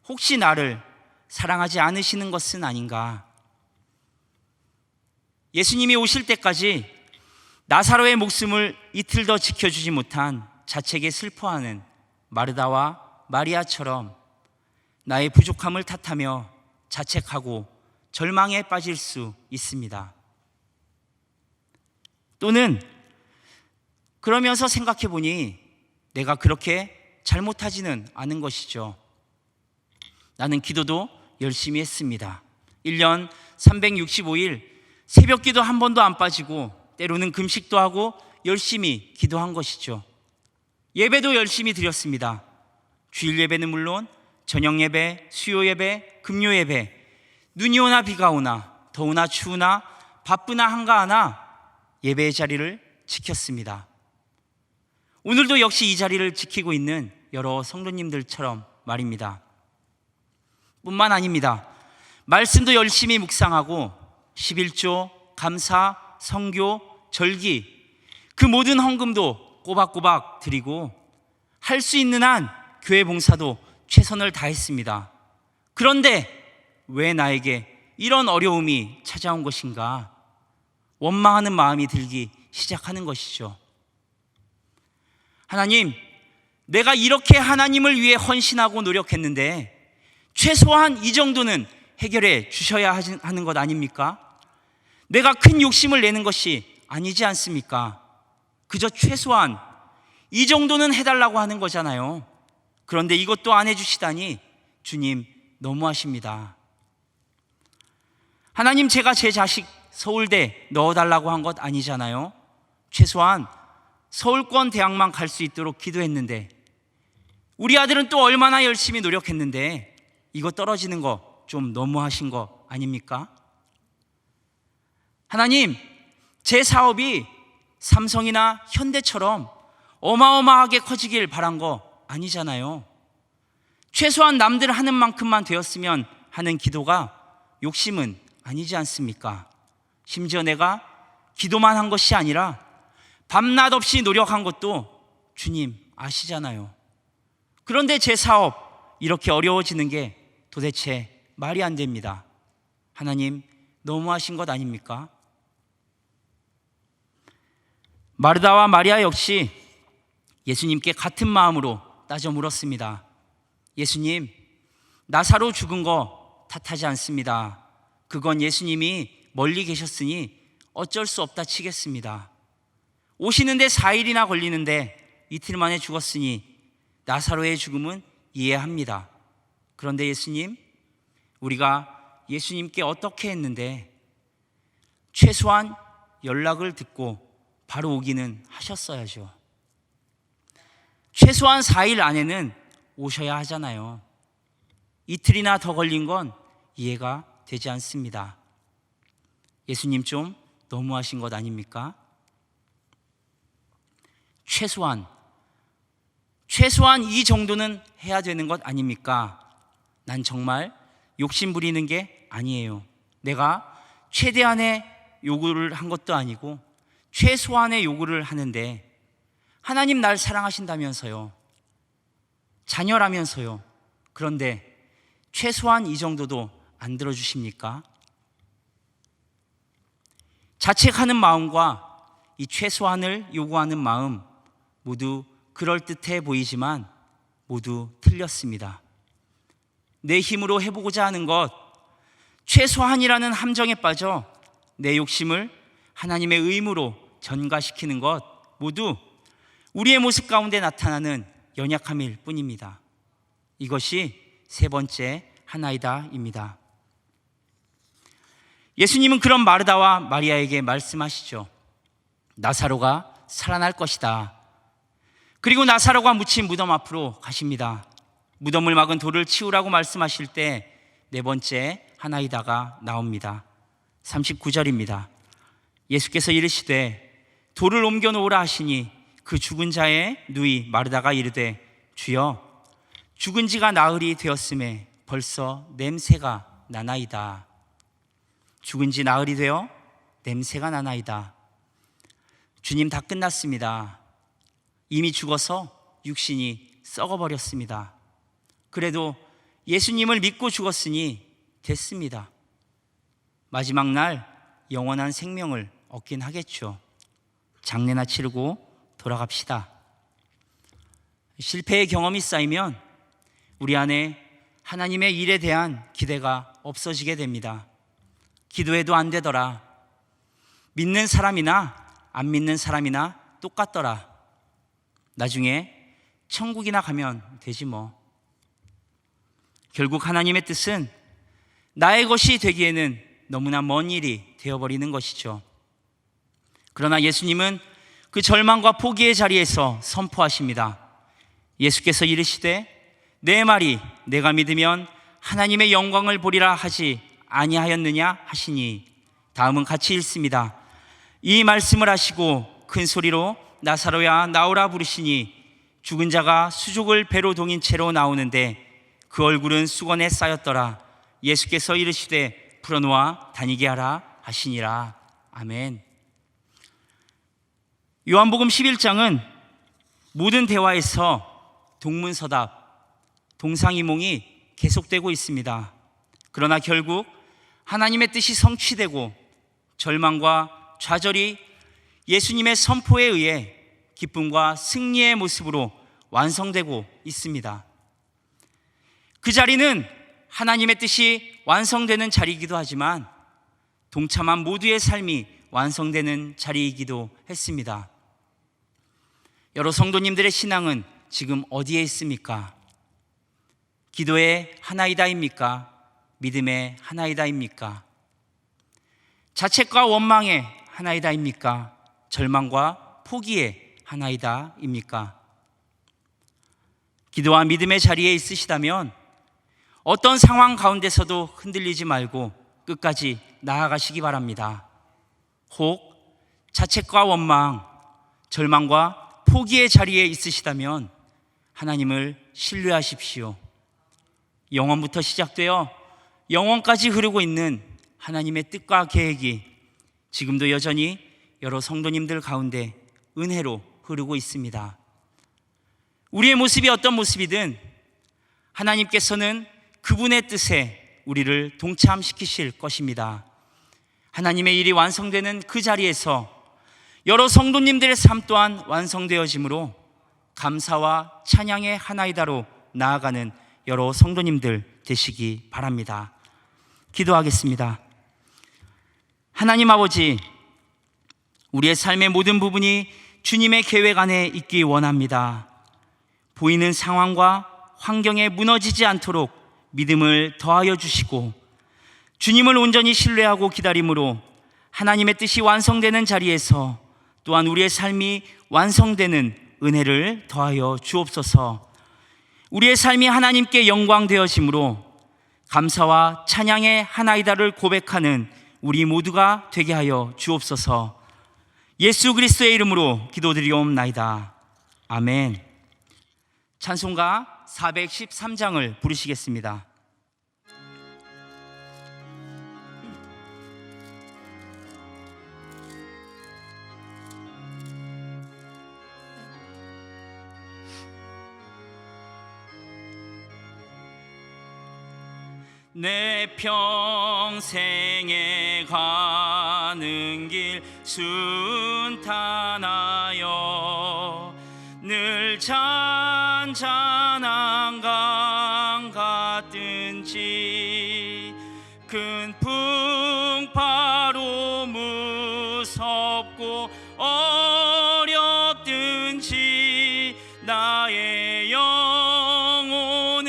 혹시 나를 사랑하지 않으시는 것은 아닌가? 예수님이 오실 때까지 나사로의 목숨을 이틀 더 지켜주지 못한 자책에 슬퍼하는 마르다와 마리아처럼 나의 부족함을 탓하며 자책하고 절망에 빠질 수 있습니다. 또는 그러면서 생각해 보니 내가 그렇게 잘못하지는 않은 것이죠. 나는 기도도 열심히 했습니다. 1년 365일 새벽 기도 한 번도 안 빠지고 때로는 금식도 하고 열심히 기도한 것이죠. 예배도 열심히 드렸습니다. 주일 예배는 물론 저녁 예배, 수요 예배, 금요 예배, 눈이 오나 비가 오나 더우나 추우나 바쁘나 한가하나 예배의 자리를 지켰습니다. 오늘도 역시 이 자리를 지키고 있는 여러 성도님들처럼 말입니다. 뿐만 아닙니다. 말씀도 열심히 묵상하고 11조, 감사, 성교, 절기 그 모든 헌금도 꼬박꼬박 드리고 할 수 있는 한 교회 봉사도 최선을 다했습니다. 그런데 왜 나에게 이런 어려움이 찾아온 것인가? 원망하는 마음이 들기 시작하는 것이죠. 하나님, 내가 이렇게 하나님을 위해 헌신하고 노력했는데 최소한 이 정도는 해결해 주셔야 하는 것 아닙니까? 내가 큰 욕심을 내는 것이 아니지 않습니까? 그저 최소한 이 정도는 해달라고 하는 거잖아요. 그런데 이것도 안 해주시다니 주님 너무하십니다. 하나님, 제가 제 자식 서울대 넣어달라고 한 것 아니잖아요. 최소한 서울권 대학만 갈 수 있도록 기도했는데 우리 아들은 또 얼마나 열심히 노력했는데 이거 떨어지는 거 좀 너무하신 거 아닙니까? 하나님, 제 사업이 삼성이나 현대처럼 어마어마하게 커지길 바란 거 아니잖아요. 최소한 남들 하는 만큼만 되었으면 하는 기도가 욕심은 아니지 않습니까? 심지어 내가 기도만 한 것이 아니라 밤낮 없이 노력한 것도 주님 아시잖아요. 그런데 제 사업 이렇게 어려워지는 게 도대체 말이 안 됩니다. 하나님, 너무하신 것 아닙니까? 마르다와 마리아 역시 예수님께 같은 마음으로 따져 물었습니다. 예수님, 나사로 죽은 거 탓하지 않습니다. 그건 예수님이 멀리 계셨으니 어쩔 수 없다 치겠습니다. 오시는데 4일이나 걸리는데 이틀 만에 죽었으니 나사로의 죽음은 이해합니다. 그런데 예수님, 우리가 예수님께 어떻게 했는데 최소한 연락을 듣고 바로 오기는 하셨어야죠. 최소한 4일 안에는 오셔야 하잖아요. 이틀이나 더 걸린 건 이해가 되지 않습니다. 예수님 좀 너무하신 것 아닙니까? 최소한 이 정도는 해야 되는 것 아닙니까? 난 정말 욕심 부리는 게 아니에요. 내가 최대한의 요구를 한 것도 아니고 최소한의 요구를 하는데 하나님 날 사랑하신다면서요. 자녀라면서요. 그런데 최소한 이 정도도 안 들어주십니까? 자책하는 마음과 이 최소한을 요구하는 마음 모두 그럴듯해 보이지만 모두 틀렸습니다. 내 힘으로 해보고자 하는 것, 최소한이라는 함정에 빠져 내 욕심을 하나님의 의무로 전가시키는 것, 모두 우리의 모습 가운데 나타나는 연약함일 뿐입니다. 이것이 세 번째 하나이다입니다. 예수님은 그런 마르다와 마리아에게 말씀하시죠. 나사로가 살아날 것이다. 그리고 나사로가 묻힌 무덤 앞으로 가십니다. 무덤을 막은 돌을 치우라고 말씀하실 때 네 번째 하나이다가 나옵니다. 39절입니다. 예수께서 이르시되 돌을 옮겨 놓으라 하시니 그 죽은 자의 누이 마르다가 이르되 주여 죽은 지가 나흘이 되었음에 벌써 냄새가 나나이다. 죽은 지 나흘이 되어 냄새가 나나이다. 주님, 다 끝났습니다. 이미 죽어서 육신이 썩어버렸습니다. 그래도 예수님을 믿고 죽었으니 됐습니다. 마지막 날 영원한 생명을 얻긴 하겠죠. 장례나 치르고 돌아갑시다. 실패의 경험이 쌓이면 우리 안에 하나님의 일에 대한 기대가 없어지게 됩니다. 기도해도 안 되더라. 믿는 사람이나 안 믿는 사람이나 똑같더라. 나중에 천국이나 가면 되지 뭐. 결국 하나님의 뜻은 나의 것이 되기에는 너무나 먼 일이 되어버리는 것이죠. 그러나 예수님은 그 절망과 포기의 자리에서 선포하십니다. 예수께서 이르시되 내 말이 내가 믿으면 하나님의 영광을 보리라 하지 아니하였느냐 하시니, 다음은 같이 읽습니다. 이 말씀을 하시고 큰 소리로 나사로야 나오라 부르시니 죽은 자가 수족을 배로 동인 채로 나오는데 그 얼굴은 수건에 쌓였더라. 예수께서 이르시되 풀어놓아 다니게 하라 하시니라. 아멘. 요한복음 11장은 모든 대화에서 동문서답, 동상이몽이 계속되고 있습니다. 그러나 결국 하나님의 뜻이 성취되고 절망과 좌절이 예수님의 선포에 의해 기쁨과 승리의 모습으로 완성되고 있습니다. 그 자리는 하나님의 뜻이 완성되는 자리이기도 하지만 동참한 모두의 삶이 완성되는 자리이기도 했습니다. 여러 성도님들의 신앙은 지금 어디에 있습니까? 기도의 하나이다입니까? 믿음의 하나이다입니까? 자책과 원망의 하나이다입니까? 절망과 포기의 하나이다입니까? 기도와 믿음의 자리에 있으시다면 어떤 상황 가운데서도 흔들리지 말고 끝까지 나아가시기 바랍니다. 혹 자책과 원망, 절망과 포기의 자리에 있으시다면 하나님을 신뢰하십시오. 영원부터 시작되어 영원까지 흐르고 있는 하나님의 뜻과 계획이 지금도 여전히 여러 성도님들 가운데 은혜로 흐르고 있습니다. 우리의 모습이 어떤 모습이든 하나님께서는 그분의 뜻에 우리를 동참시키실 것입니다. 하나님의 일이 완성되는 그 자리에서 여러 성도님들의 삶 또한 완성되어지므로 감사와 찬양의 하나이다로 나아가는 여러 성도님들 되시기 바랍니다. 기도하겠습니다. 하나님 아버지, 우리의 삶의 모든 부분이 주님의 계획 안에 있기 원합니다. 보이는 상황과 환경에 무너지지 않도록 믿음을 더하여 주시고 주님을 온전히 신뢰하고 기다림으로 하나님의 뜻이 완성되는 자리에서 또한 우리의 삶이 완성되는 은혜를 더하여 주옵소서. 우리의 삶이 하나님께 영광 되어짐으로 감사와 찬양의 하나이다를 고백하는 우리 모두가 되게 하여 주옵소서. 예수 그리스도의 이름으로 기도드리옵나이다. 아멘. 찬송가 413장을 부르시겠습니다. 내 평생에 가는 길 순탄하여 늘 잔잔한 강 같은 무섭고 어렵든지 나의 영혼은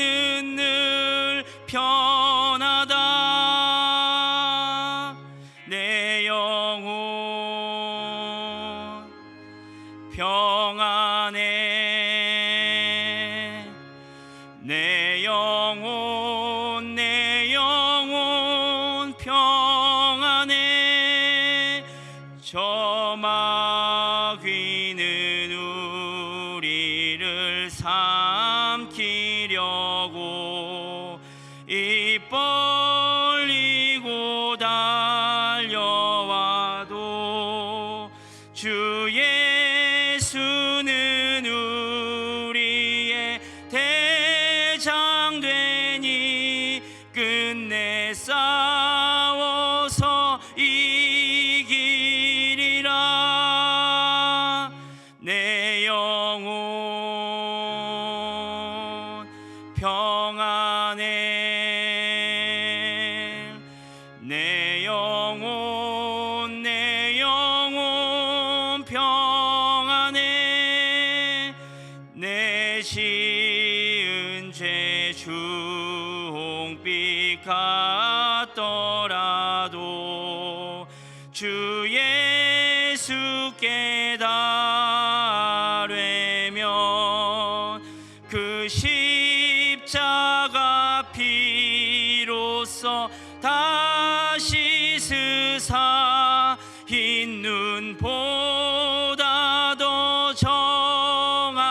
늘 편하다. 내 영혼 평안해. 내 영혼 평안해. 저 마귀는 우리를 삼키려고 입 벌리고 달려와도 주 예수는 우리의 대장 되니 끝내 싸워서 이기리라. 내 영혼 평안해. 내 영혼 평안해. 내 지은 죄 주홍빛 같더라도 주 예수께 달되면 그 십자가 피로써 다시 스사 흰 눈보다 더 정하리라.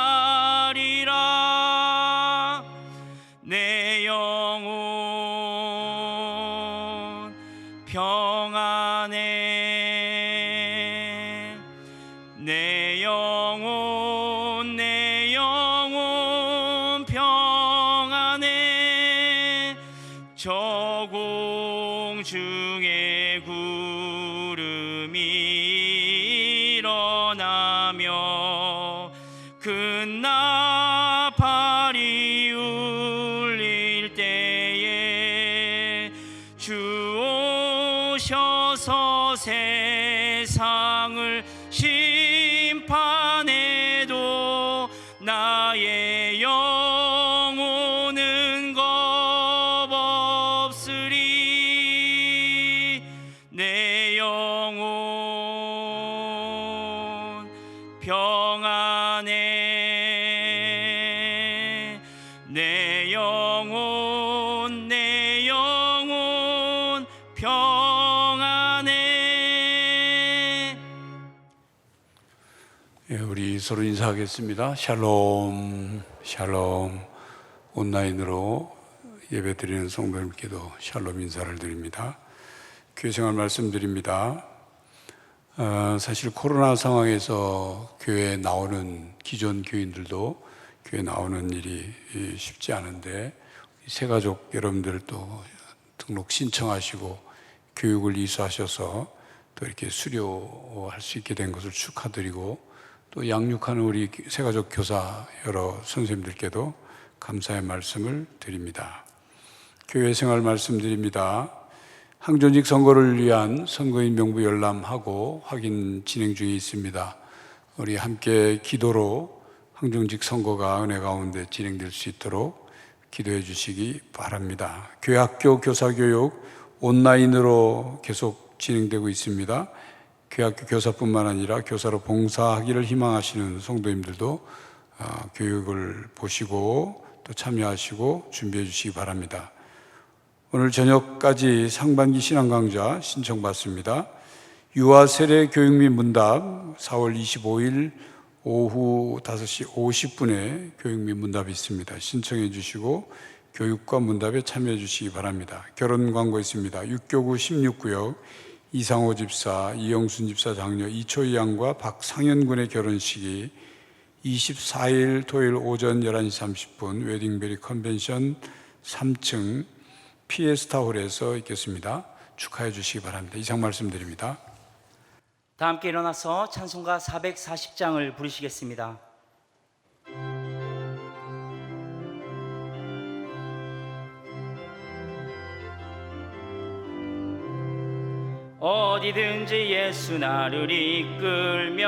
내 영혼 평안해. 내 영혼 평안해. 저 공중에 구름이 일어나며 큰 나팔이 울릴 때에 주 오셔서 세상을 심판해도 나의 영혼은 겁없으리. 내 영혼 평안해. 내 영혼 평안해. 예, 우리 서로 인사하겠습니다. 샬롬, 샬롬. 온라인으로 예배드리는 성도님께도 샬롬 인사를 드립니다. 교회 생활 말씀드립니다. 사실 코로나 상황에서 교회에 나오는 기존 교인들도 교회 나오는 일이 쉽지 않은데 새가족 여러분들도 등록 신청하시고 교육을 이수하셔서 또 이렇게 수료할 수 있게 된 것을 축하드리고 또 양육하는 우리 새가족 교사 여러 선생님들께도 감사의 말씀을 드립니다. 교회 생활 말씀드립니다. 항존직 선거를 위한 선거인 명부 열람하고 확인 진행 중에 있습니다. 우리 함께 기도로 항존직 선거가 은혜 가운데 진행될 수 있도록 기도해 주시기 바랍니다. 교회 학교 교사교육 온라인으로 계속 진행되고 있습니다. 교회 학교 교사뿐만 아니라 교사로 봉사하기를 희망하시는 성도님들도 교육을 보시고 또 참여하시고 준비해 주시기 바랍니다. 오늘 저녁까지 상반기 신앙강좌 신청받습니다. 유아 세례 교육 및 문답 4월 25일 오후 5시 50분에 교육 및 문답이 있습니다. 신청해 주시고 교육과 문답에 참여해 주시기 바랍니다. 결혼 광고 있습니다. 6교구 16구역 이상호 집사, 이영순 집사 장녀 이초희 양과 박상현 군의 결혼식이 24일 토요일 오전 11시 30분 웨딩베리 컨벤션 3층 피에스타홀에서 있겠습니다. 축하해 주시기 바랍니다. 이상 말씀드립니다. 다 함께 일어나서 찬송가 440장을 부르시겠습니다. 어디든지 예수 나를 이끌면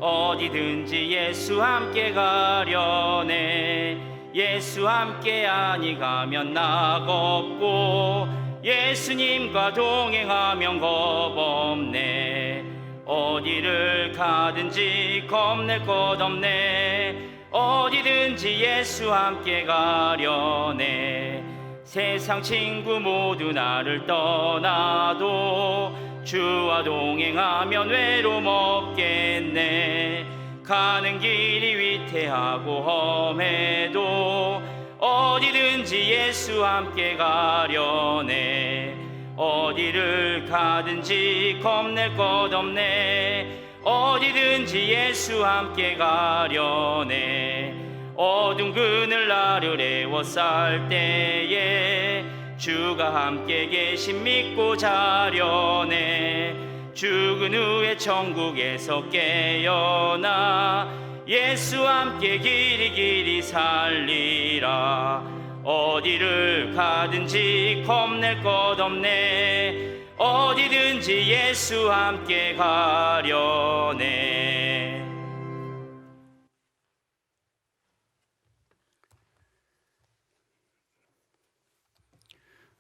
어디든지 예수 함께 가려네. 예수 함께 아니 가면 낙없고 예수님과 동행하면 겁없네. 어디를 가든지 겁낼 것 없네. 어디든지 예수 함께 가려네. 세상 친구 모두 나를 떠나도 주와 동행하면 외로움 없겠네. 가는 길이 위태하고 험해도 어디든지 예수 함께 가려네. 어디를 가든지 겁낼 것 없네. 어디든지 예수 함께 가려네. 어두운 그늘 나를 에워쌀 때에 주가 함께 계심 믿고 자려네. 죽은 후에 천국에서 깨어나 예수 함께 길이 살리라. 어디를 가든지 겁낼 것 없네. 어디든지 예수 함께 가려네.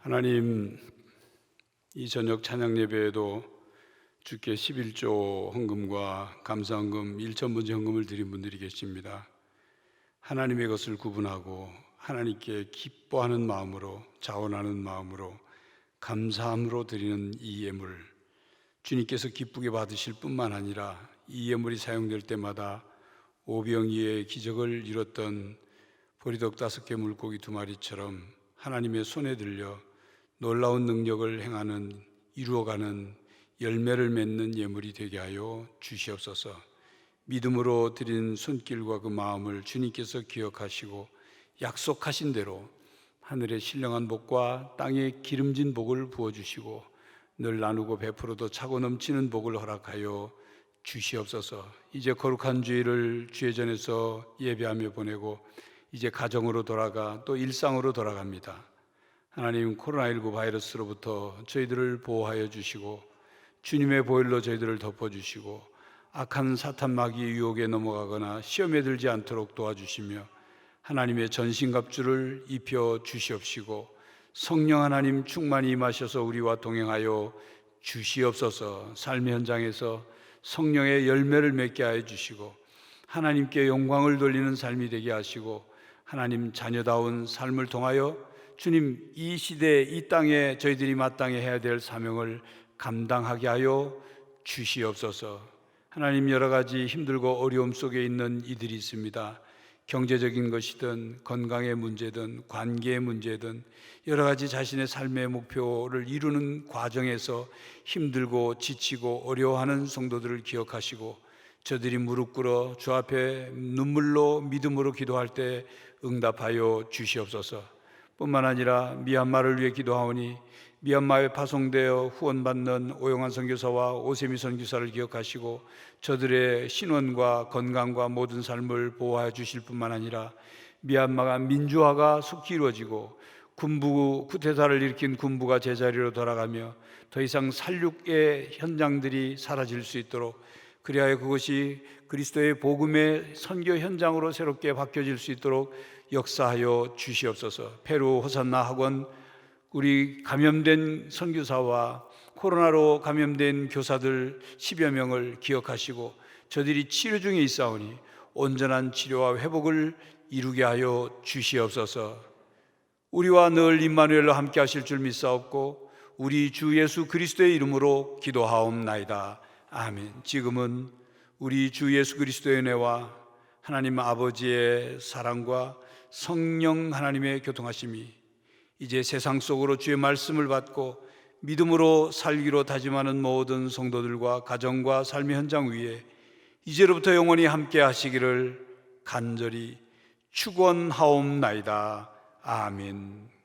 하나님, 이 저녁 찬양 예배에도 주께 11조 헌금과 감사헌금 1천번째 헌금을 드린 분들이 계십니다. 하나님의 것을 구분하고 하나님께 기뻐하는 마음으로, 자원하는 마음으로, 감사함으로 드리는 이 예물, 주님께서 기쁘게 받으실 뿐만 아니라 이 예물이 사용될 때마다 오병이의 기적을 이뤘던 보리떡 5개 물고기 2마리처럼 하나님의 손에 들려 놀라운 능력을 행하는, 이루어가는, 열매를 맺는 예물이 되게 하여 주시옵소서. 믿음으로 드린 손길과 그 마음을 주님께서 기억하시고 약속하신 대로 하늘의 신령한 복과 땅의 기름진 복을 부어주시고 늘 나누고 베풀어도 차고 넘치는 복을 허락하여 주시옵소서. 이제 거룩한 주일을 주의 전에서 예배하며 보내고 이제 가정으로 돌아가 또 일상으로 돌아갑니다. 하나님, 코로나19 바이러스로부터 저희들을 보호하여 주시고 주님의 보혈로 저희들을 덮어주시고 악한 사탄 마귀의 유혹에 넘어가거나 시험에 들지 않도록 도와주시며 하나님의 전신갑주를 입혀 주시옵시고 성령 하나님 충만히 임하셔서 우리와 동행하여 주시옵소서. 삶의 현장에서 성령의 열매를 맺게 하여 주시고 하나님께 영광을 돌리는 삶이 되게 하시고 하나님 자녀다운 삶을 통하여 주님, 이 시대 이 땅에 저희들이 마땅히 해야 될 사명을 감당하게 하여 주시옵소서. 하나님, 여러 가지 힘들고 어려움 속에 있는 이들이 있습니다. 경제적인 것이든 건강의 문제든 관계의 문제든 여러 가지 자신의 삶의 목표를 이루는 과정에서 힘들고 지치고 어려워하는 성도들을 기억하시고 저들이 무릎 꿇어 주 앞에 눈물로 믿음으로 기도할 때 응답하여 주시옵소서. 뿐만 아니라 미얀마를 위해 기도하오니 미얀마에 파송되어 후원받는 오영환 선교사와 오세미 선교사를 기억하시고 저들의 신원과 건강과 모든 삶을 보호하여 주실 뿐만 아니라 미얀마가 민주화가 속히 이루어지고 쿠데타를 일으킨 군부가 제자리로 돌아가며 더 이상 살육의 현장들이 사라질 수 있도록, 그리하여 그것이 그리스도의 복음의 선교 현장으로 새롭게 바뀌어질 수 있도록 역사하여 주시옵소서. 페루 호산나 학원 우리 감염된 선교사와 코로나로 감염된 교사들 10여 명을 기억하시고 저들이 치료 중에 있사오니 온전한 치료와 회복을 이루게 하여 주시옵소서. 우리와 늘 임마누엘로 함께 하실 줄 믿사옵고 우리 주 예수 그리스도의 이름으로 기도하옵나이다. 아멘. 지금은 우리 주 예수 그리스도의 은혜와 하나님 아버지의 사랑과 성령 하나님의 교통하심이 이제 세상 속으로 주의 말씀을 받고 믿음으로 살기로 다짐하는 모든 성도들과 가정과 삶의 현장 위에 이제로부터 영원히 함께 하시기를 간절히 축원하옵나이다. 아멘.